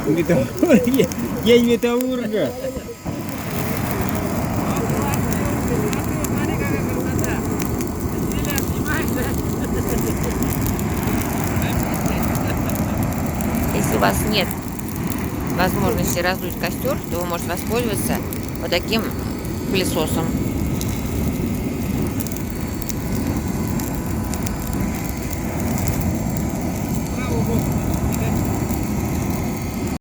Металлурги. День металлурга. Если у вас нет возможности раздуть костер, то вы можете воспользоваться вот таким пылесосом.